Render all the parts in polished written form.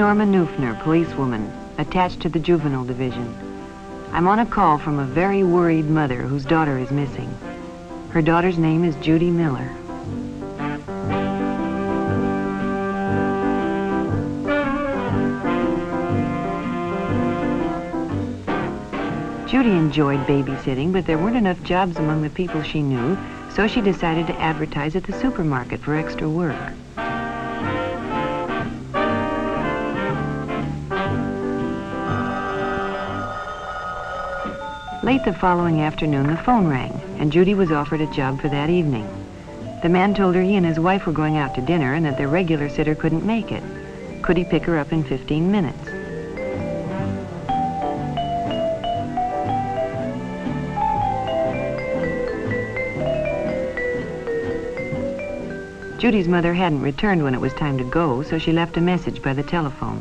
Norma Neufner, policewoman, attached to the juvenile division. I'm on a call from a very worried mother whose daughter is missing. Her daughter's name is Judy Miller. Judy enjoyed babysitting, but there weren't enough jobs among the people she knew, so she decided to advertise at the supermarket for extra work. Late the following afternoon, the phone rang, and Judy was offered a job for that evening. The man told her he and his wife were going out to dinner and that their regular sitter couldn't make it. Could he pick her up in 15 minutes? Judy's mother hadn't returned when it was time to go, so she left a message by the telephone.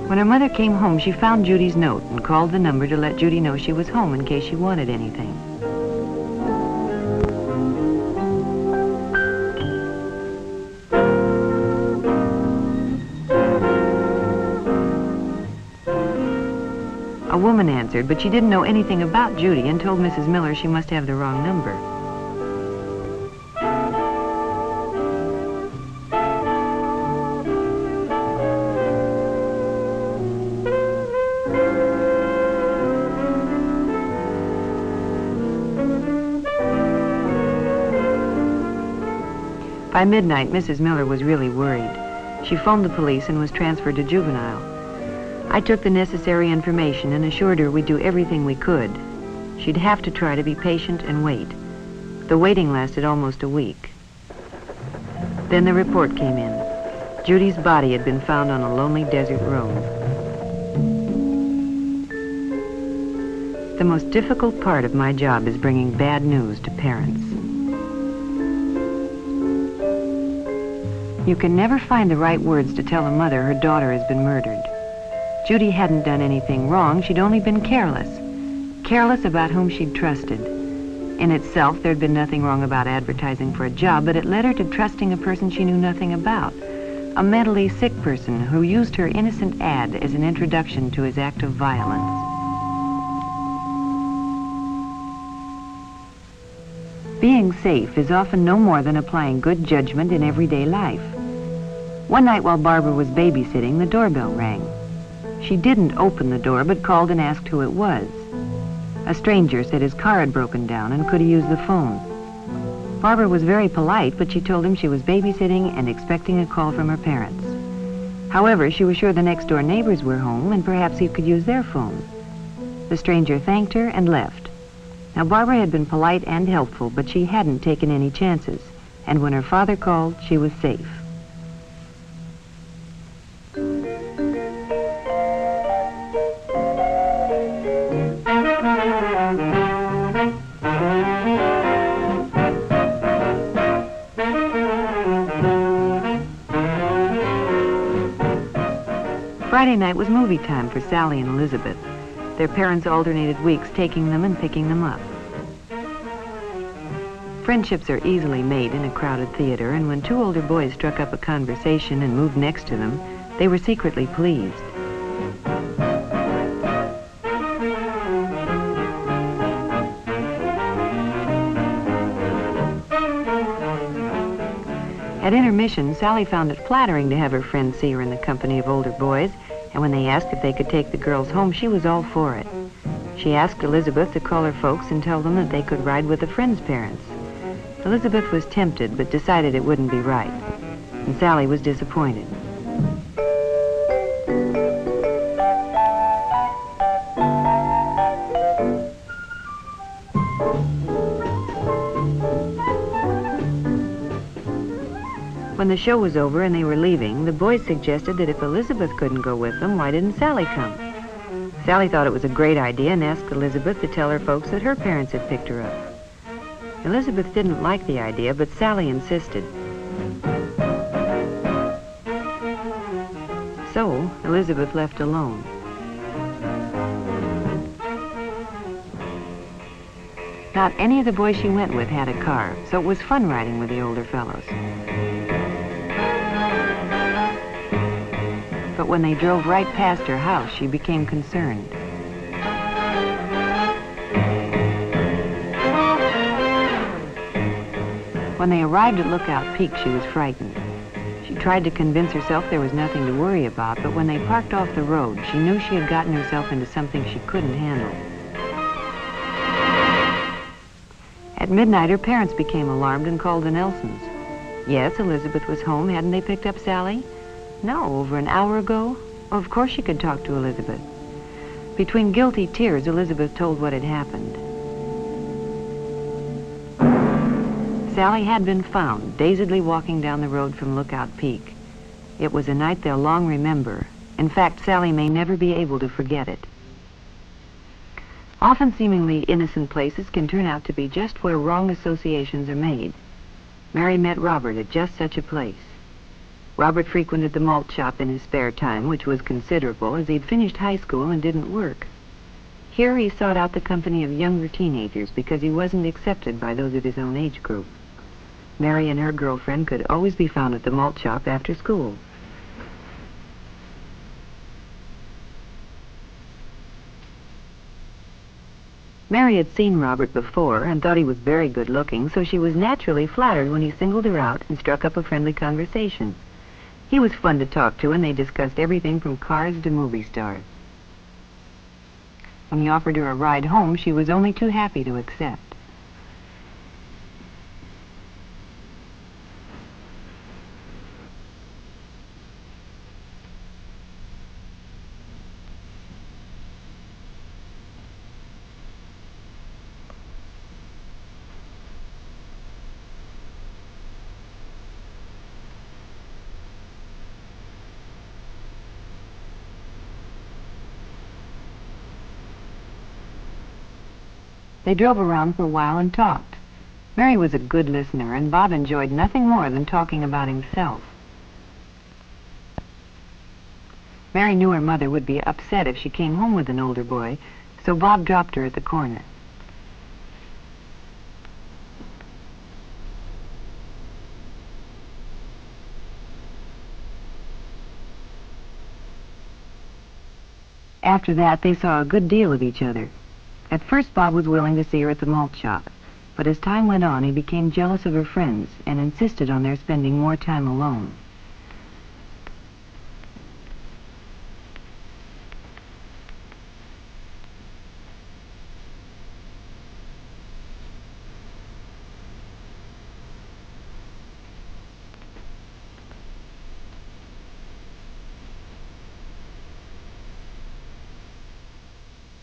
When her mother came home, she found Judy's note and called the number to let Judy know she was home in case she wanted anything. A woman answered, but she didn't know anything about Judy and told Mrs. Miller she must have the wrong number. By midnight, Mrs. Miller was really worried. She phoned the police and was transferred to juvenile. I took the necessary information and assured her we'd do everything we could. She'd have to try to be patient and wait. The waiting lasted almost a week. Then the report came in. Judy's body had been found on a lonely desert road. The most difficult part of my job is bringing bad news to parents. You can never find the right words to tell a mother her daughter has been murdered. Judy hadn't done anything wrong, she'd only been careless. Careless about whom she'd trusted. In itself, there'd been nothing wrong about advertising for a job, but it led her to trusting a person she knew nothing about. A mentally sick person who used her innocent ad as an introduction to his act of violence. Being safe is often no more than applying good judgment in everyday life. One night while Barbara was babysitting, the doorbell rang. She didn't open the door, but called and asked who it was. A stranger said his car had broken down and could he use the phone. Barbara was very polite, but she told him she was babysitting and expecting a call from her parents. However, she was sure the next-door neighbors were home and perhaps he could use their phone. The stranger thanked her and left. Now, Barbara had been polite and helpful, but she hadn't taken any chances, and when her father called, she was safe. Friday night was movie time for Sally and Elizabeth. Their parents alternated weeks taking them and picking them up. Friendships are easily made in a crowded theater, and when two older boys struck up a conversation and moved next to them, they were secretly pleased. At intermission, Sally found it flattering to have her friends see her in the company of older boys, and when they asked if they could take the girls home, she was all for it. She asked Elizabeth to call her folks and tell them that they could ride with a friend's parents. Elizabeth was tempted, but decided it wouldn't be right, and Sally was disappointed. When the show was over and they were leaving, the boys suggested that if Elizabeth couldn't go with them, why didn't Sally come? Sally thought it was a great idea and asked Elizabeth to tell her folks that her parents had picked her up. Elizabeth didn't like the idea, but Sally insisted. So, Elizabeth left alone. Not any of the boys she went with had a car, so it was fun riding with the older fellows. But when they drove right past her house, she became concerned. When they arrived at Lookout Peak, she was frightened. She tried to convince herself there was nothing to worry about, but when they parked off the road, she knew she had gotten herself into something she couldn't handle. At midnight, her parents became alarmed and called the Nelsons. Yes, Elizabeth was home. Hadn't they picked up Sally? No, over an hour ago. Of course she could talk to Elizabeth. Between guilty tears, Elizabeth told what had happened. Sally had been found, dazedly walking down the road from Lookout Peak. It was a night they'll long remember. In fact, Sally may never be able to forget it. Often seemingly innocent places can turn out to be just where wrong associations are made. Mary met Robert at just such a place. Robert frequented the malt shop in his spare time, which was considerable, as he'd finished high school and didn't work. Here he sought out the company of younger teenagers because he wasn't accepted by those of his own age group. Mary and her girlfriend could always be found at the malt shop after school. Mary had seen Robert before and thought he was very good looking, so she was naturally flattered when he singled her out and struck up a friendly conversation. He was fun to talk to, and they discussed everything from cars to movie stars. When he offered her a ride home, she was only too happy to accept. They drove around for a while and talked. Mary was a good listener, and Bob enjoyed nothing more than talking about himself. Mary knew her mother would be upset if she came home with an older boy, so Bob dropped her at the corner. After that, they saw a good deal of each other. At first, Bob was willing to see her at the malt shop, but as time went on, he became jealous of her friends and insisted on their spending more time alone.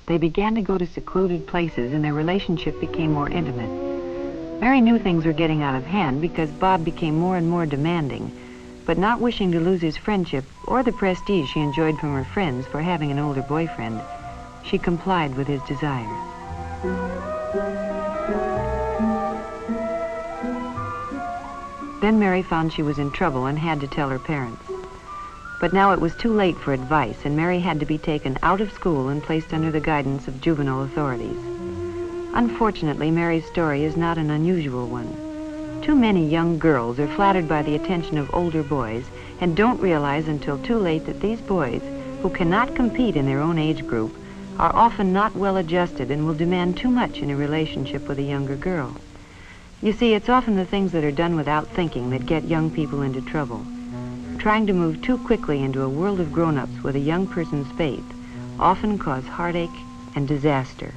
They began to go to secluded places, and their relationship became more intimate. Mary knew things were getting out of hand because Bob became more and more demanding, but not wishing to lose his friendship or the prestige she enjoyed from her friends for having an older boyfriend, she complied with his desire. Then Mary found she was in trouble and had to tell her parents. But now it was too late for advice, and Mary had to be taken out of school and placed under the guidance of juvenile authorities. Unfortunately, Mary's story is not an unusual one. Too many young girls are flattered by the attention of older boys and don't realize until too late that these boys, who cannot compete in their own age group, are often not well adjusted and will demand too much in a relationship with a younger girl. You see, it's often the things that are done without thinking that get young people into trouble. Trying to move too quickly into a world of grown-ups with a young person's faith often cause heartache and disaster.